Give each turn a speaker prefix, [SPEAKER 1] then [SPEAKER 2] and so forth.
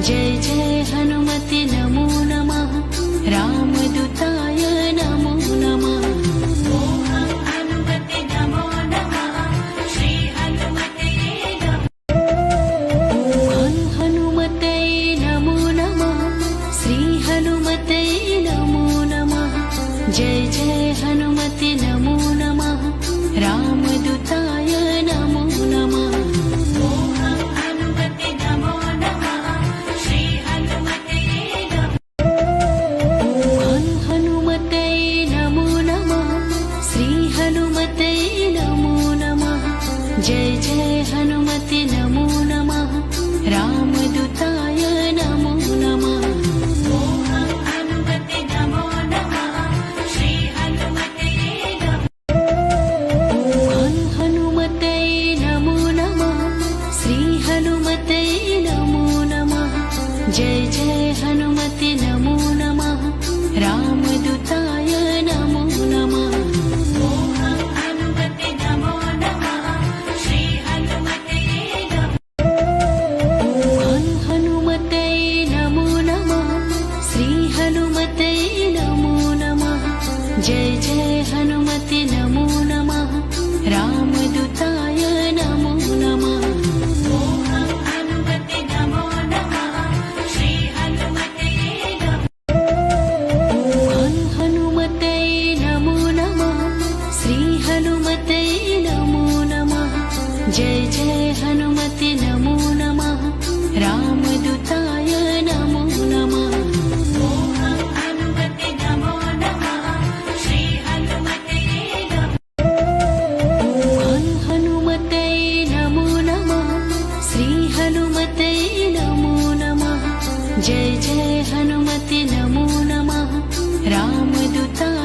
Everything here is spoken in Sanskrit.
[SPEAKER 1] जय जय हनुमते नमो नमः। रामदूताय नमो नमः। ओम हनुमते नमो नमः। श्री हनुमते ओम हनुमते नमो नमः। श्री हनुमते नमो नमः। जय जय हनुमते नमो नमः। रामदूताय नमो नमः। जय जय हनुमते नमो नमः। रामदूताय नमो नमः। ओम हनुमते नमो नमः। श्री हनुमते ओम हनुमते नमो नमः। श्री हनुमते नमो नमः। जय जय हनुमते नमो नमः। रामदूताय नमो नमः। जय जय हनुमते नमो नमः। रामदूताय नमो नमः। ओम हनुमते नमो नमः। श्री हनुमते ओम हनुमते नमो नमः। श्री हनुमते नमो नमः। जय जय हनुमते नमो नमः। रामदूताय नमो नमः। ओम हनुमते नमो नमः। श्री हनुमते नमो नमः। श्री हनुमते नमो नमः। जय जय हनुमते नमो नमः। रामदूताय नमो नमः। ओम हनुमते नमो नमः। श्री हनुमते नमो नमः। जय जय हनुमते नमो नमः। रामदूताय नमो नमः। ओम हनुमते नमो नमः। श्री हनुमते ओम हनुमते नमो नमः। श्री हनुमते नमो नमः। जय जय हनुमते नमो नमः। रामदूताय